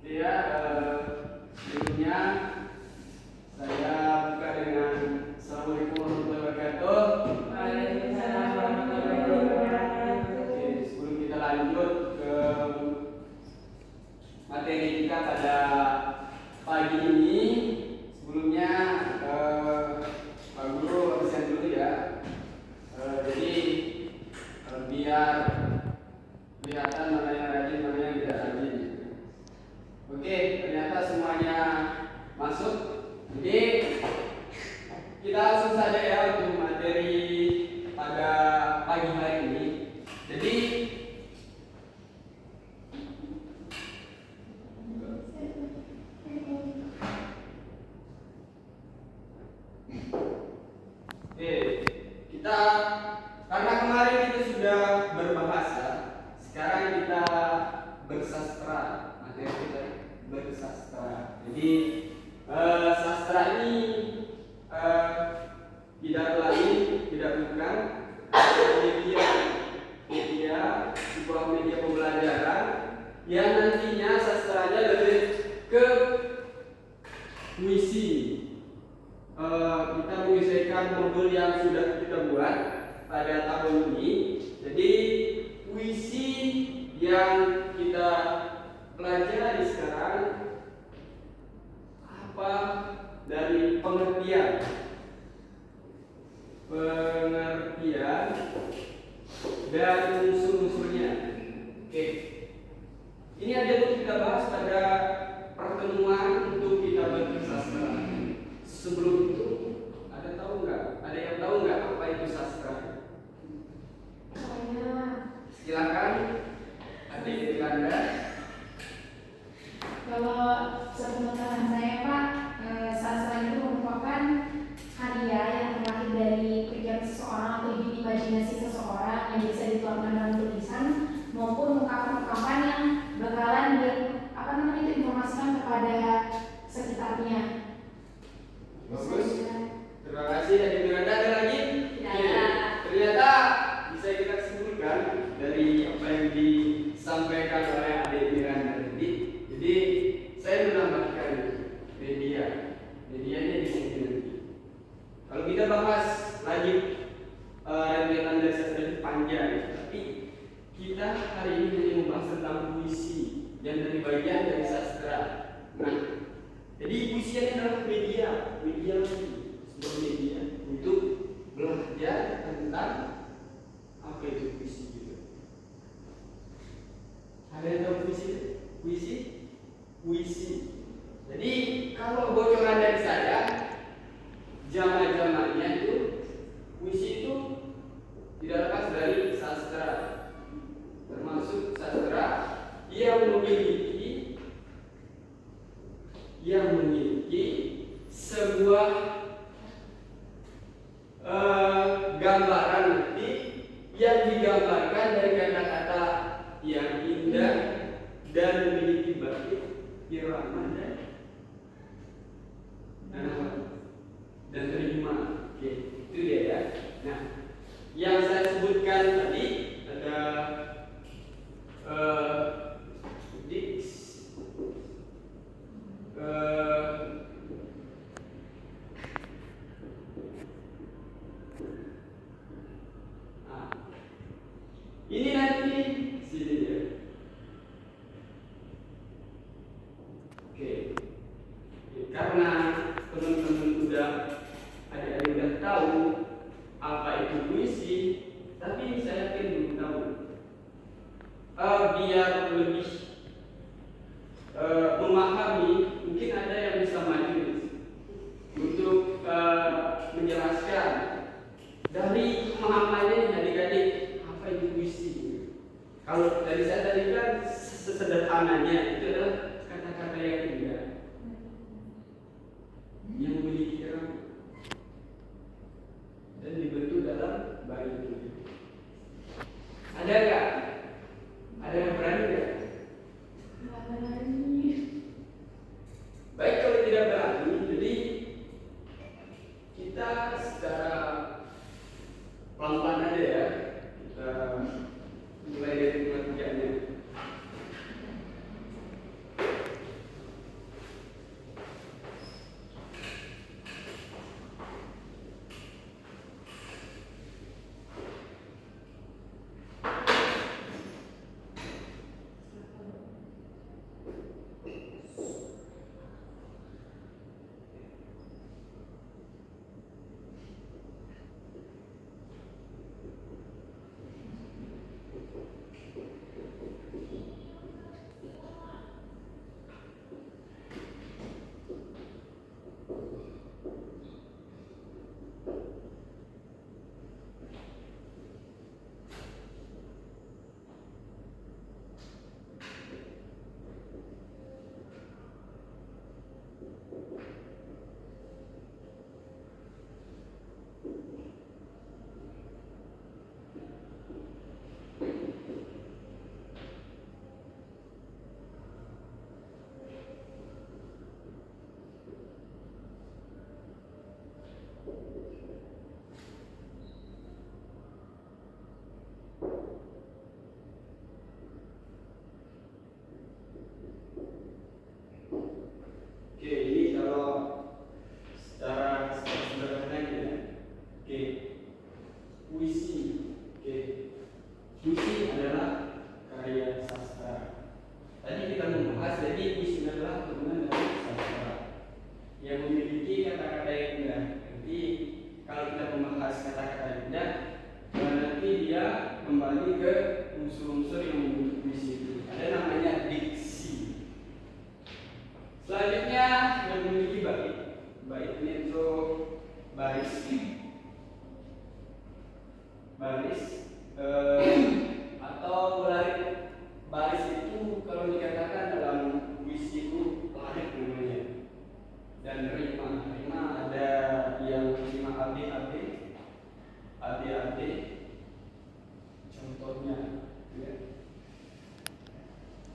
Oke ya, sebelumnya saya buka dengan Assalamualaikum warahmatullahi wabarakatuh. Waalaikumsalam warahmatullahi wabarakatuh. Oke, sebelum kita lanjut ke materi kita pada pagi ini, sebelumnya Pak Guru absen dulu ya. Jadi biar kelihatan mana yang rajin, mana yang tidak rajin. Oke, ternyata semuanya masuk. Jadi kita langsung saja ya untuk materi pada pagi hari ini. Jadi kita karena kemarin kita sudah berbahasa, sekarang kita bersastra. Materi kita bersastra. Jadi sastra ini tidak lain, tidak bukan media, sebuah media pembelajaran yang nantinya sastranya lebih ke puisi. Kita menyesuaikan modul yang sudah kita buat pada tahun ini. Jadi puisi yang kita pelajari sekarang apa dari pengertian dan unsur-unsurnya. Oke, ini aja yang kita bahas pada pertemuan untuk kita bersastra. Sebelum itu, ada yang tahu nggak apa itu sastra? Silakan, adik Irlanda. Kalau sepengetahuan saya Pak, sastra itu merupakan karya yang terlahir dari pikiran seseorang atau imajinasi seseorang yang bisa dituangkan dalam tulisan maupun ungkapan-ungkapan yang bakalan diinformasikan kepada sekitarnya. Bagus. Terima kasih adik Irlanda. Ada lagi? Ya. Ternyata bisa kita simpulkan dari apa yang disampaikan oleh adik Irlanda tadi. Jadi saya menambahkan medianya di sini nanti. Kalau kita bahas lagi rentetan dari sastra itu panjang, tapi kita hari ini hanya membahas tentang puisi yang dari bagian dari sastra. Nah, jadi puisi ini adalah media sebuah media untuk belajar tentang apa itu puisi gitu. Ada yang tahu puisi? Jadi kalau bocoran dari saya, zaman-zamannya itu puisi itu tidak lepas dari sastra, termasuk sastra yang memiliki sebuah gambaran nanti yang digambarkan dari kata-kata yang indah dan memiliki bait irama dan terima. Oke, itu dia ya. Nah, yang saya sebutkan tadi ada ini nanti sini ya. Oke. Karena teman-teman udah tahu apa itu puisi, tapi saya yakin belum tahu. Biar lebih memahami, mungkin ada yang bisa maju untuk menjelaskan dari pemahamannya adik-adik apa itu puisi. Kalau dari saya tadi kan sesederhananya itu adalah kata-kata yang indah yang memiliki irama dan dibentuk dalam bait itu. Ada nggak? Ada yang berani nggak? Baik, kalau tidak berani, jadi kita secara pelan-pelan aja ya. Kita mulai dari pengertiannya.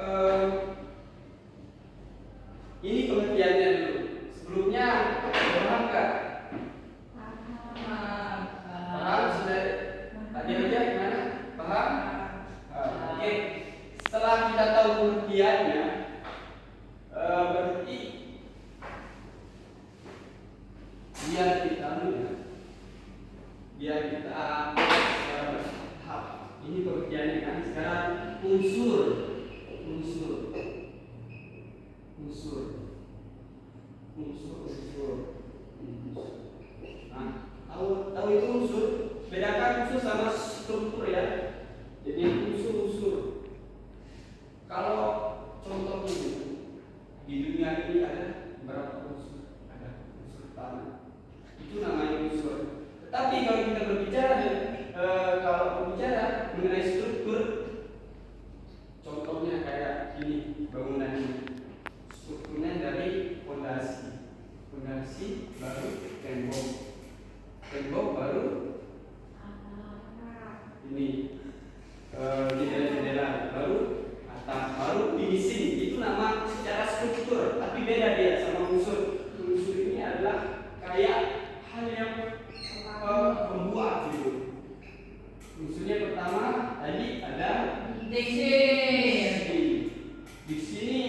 eh, ini pengertiannya dulu. Sebelumnya paham nggak? Paham sudah? Tadi aja gimana? Paham? Oke. Setelah kita tahu pengertiannya, berarti biar kita bertahap. Ini pengertiannya kan. Sekarang unsur. Nah, tahu itu unsur. Bedakan unsur sama struktur ya. Jadi unsur. Kalau contohnya di dunia ini ada berapa unsur? Ada unsur tanah. Itu namanya unsur. Tetapi kalau kita berbicara mengenai struktur, contohnya kayak ini bangunan ini. Strukturnya dari fondasi baru tembok baru ini jendela baru atap baru finishing. Itu nama secara struktur, tapi beda dia sama unsur. Unsur ini adalah kayak hal yang membuat gitu. Unsurnya pertama tadi ada diksi. Diksi ini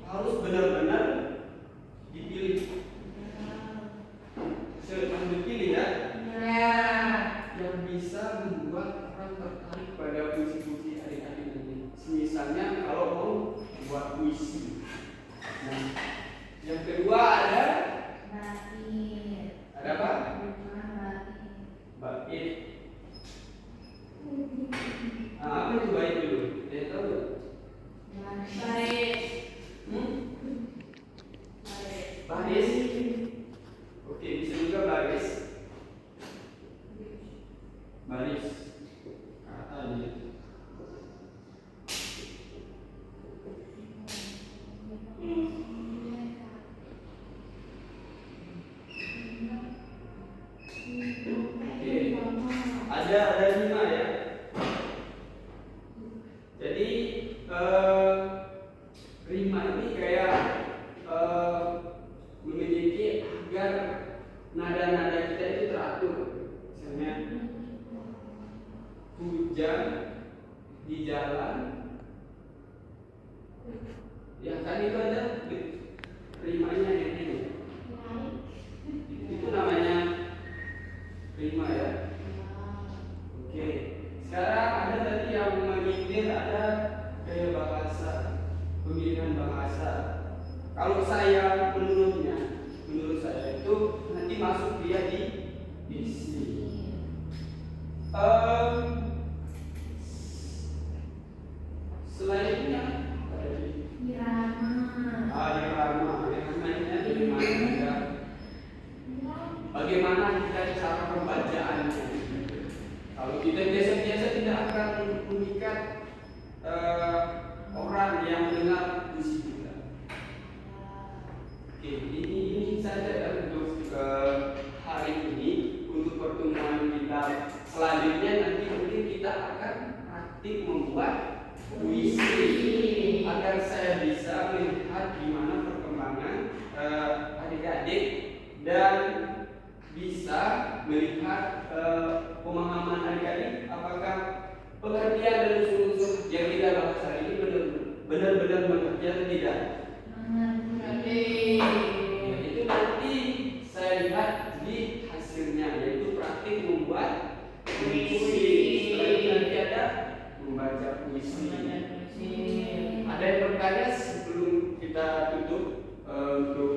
harus benar-benar dipilih. Harus dipilih ya. Yang bisa membuat orang tertarik pada puisi-puisi adik-adik nanti. Misalnya kalau mau buat puisi. Nah, yang kedua ada batin. Ada apa? Bait. Apa itu bait dulu? Dia tahu nggak? Baris. Oke, bisa juga baris. Kata dia. Ada 5 ya. Jadi rima ini kayak memiliki agar nada-nada kita itu teratur. Misalnya hujan di jalan, ya kan itu ada rimanya ini. Itu namanya rima ya. Oke, sekarang ada tadi yang menyindir, ada gaya bahasa, pemilihan bahasa. Kalau saya menurut saya itu nanti masuk dia di diksi. Selain itu yang irama yang namanya dari mana ya? Bagaimana kita cara pembacaannya? Kalau kita biasa tidak akan mengikat orang yang mendengar puisi kita. Oke, ini saja ya untuk hari ini. Untuk pertemuan kita selanjutnya nanti mungkin kita akan praktik membuat puisi agar saya bisa melihat gimana perkembangan adik-adik dan bisa melihat pemahaman adik-adik apakah pengertian dan unsur-unsur yang kita bahas hari ini benar-benar mengerti atau tidak. Ya, itu nanti saya lihat di hasilnya, yaitu praktik membuat puisi. Setelah itu nanti ada membaca puisi. Ada yang bertanya sebelum kita tutup untuk